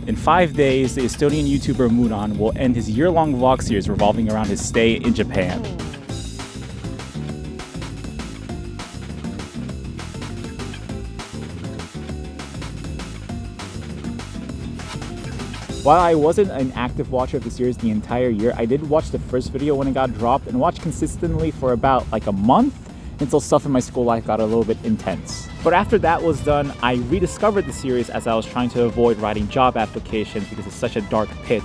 In 5 days, the Estonian YouTuber Mudan will end his year-long vlog series revolving around his stay in Japan. While I wasn't an active watcher of the series the entire year, I did watch the first video when it got dropped and watched consistently for about like a month until stuff in my school life got a little bit intense. But after that was done, I rediscovered the series as I was trying to avoid writing job applications because it's such a dark pit.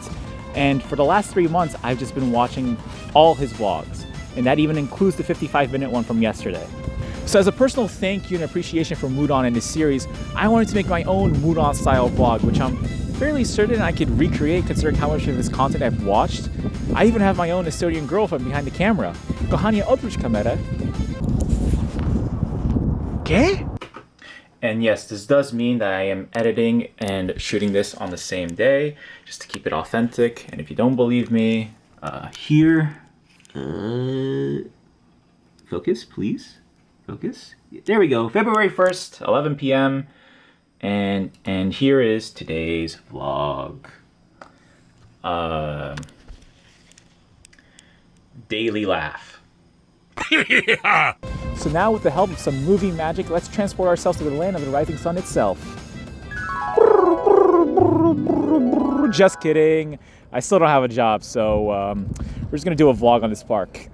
And for the last 3 months, I've just been watching all his vlogs. And that even includes the 55-minute one from yesterday. So as a personal thank you and appreciation for Mudan and his series, I wanted to make my own Mudan style vlog, which I'm fairly certain I could recreate considering how much of his content I've watched. I even have my own Estonian girlfriend behind the camera. Kochanie oprócz kamery. Okay? And yes, this does mean that I am editing and shooting this on the same day, just to keep it authentic. And if you don't believe me, here, focus, please, focus. There we go, February 1st, 11 p.m. And here is today's vlog. Daily laugh. Yeah. So now with the help of some movie magic, let's transport ourselves to the land of the rising sun itself. Just kidding. I still don't have a job, so we're just gonna do a vlog on this park.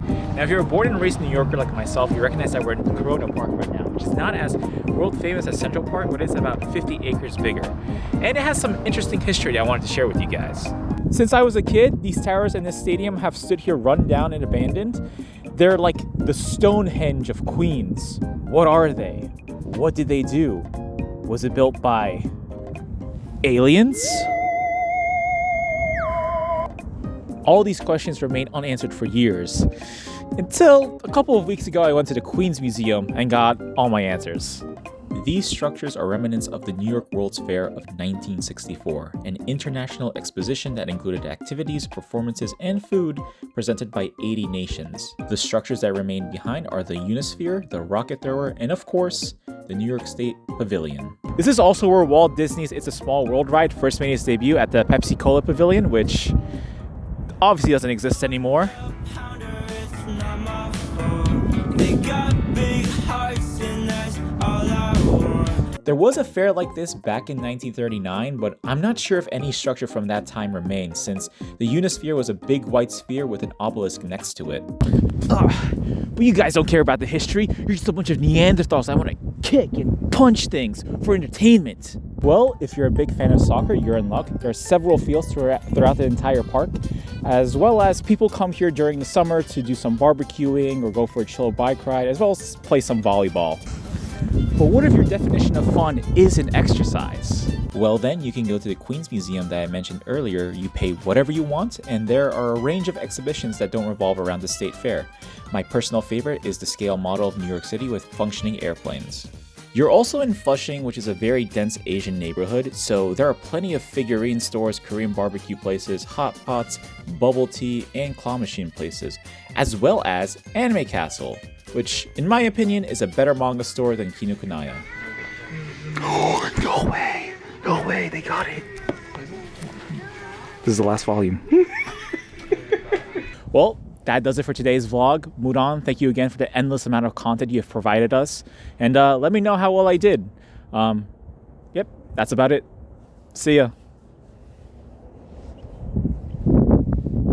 Now, if you're a born and raised New Yorker like myself, you recognize that we're in Corona Park right now, which is not as world famous as Central Park, but it's about 50 acres bigger. And it has some interesting history that I wanted to share with you guys. Since I was a kid, these towers in this stadium have stood here run down and abandoned. They're like the Stonehenge of Queens. What are they? What did they do? Was it built by aliens? All these questions remain unanswered for years. Until a couple of weeks ago, I went to the Queens Museum and got all my answers. These structures are remnants of the New York World's Fair of 1964, an international exposition that included activities, performances, and food presented by 80 nations. The structures that remain behind are the Unisphere, the Rocket Thrower, and of course, the New York State Pavilion. This is also where Walt Disney's It's a Small World ride first made its debut at the Pepsi Cola Pavilion, which obviously doesn't exist anymore. There was a fair like this back in 1939, but I'm not sure if any structure from that time remains, since the Unisphere was a big white sphere with an obelisk next to it. But you guys don't care about the history. You're just a bunch of Neanderthals that want to kick and punch things for entertainment. Well, if you're a big fan of soccer, you're in luck. There are several fields throughout the entire park, as well as people come here during the summer to do some barbecuing or go for a chill bike ride, as well as play some volleyball. But what if your definition of fun isn't exercise? Well then, you can go to the Queens Museum that I mentioned earlier. You pay whatever you want, and there are a range of exhibitions that don't revolve around the State Fair. My personal favorite is the scale model of New York City with functioning airplanes. You're also in Flushing, which is a very dense Asian neighborhood, so there are plenty of figurine stores, Korean barbecue places, hot pots, bubble tea, and claw machine places, as well as Anime Castle, which, in my opinion, is a better manga store than Kinokuniya. Oh, no way. No way, they got it. This is the last volume. Well, that does it for today's vlog. Mudan, thank you again for the endless amount of content you have provided us. And let me know how well I did. Yep, that's about it. See ya.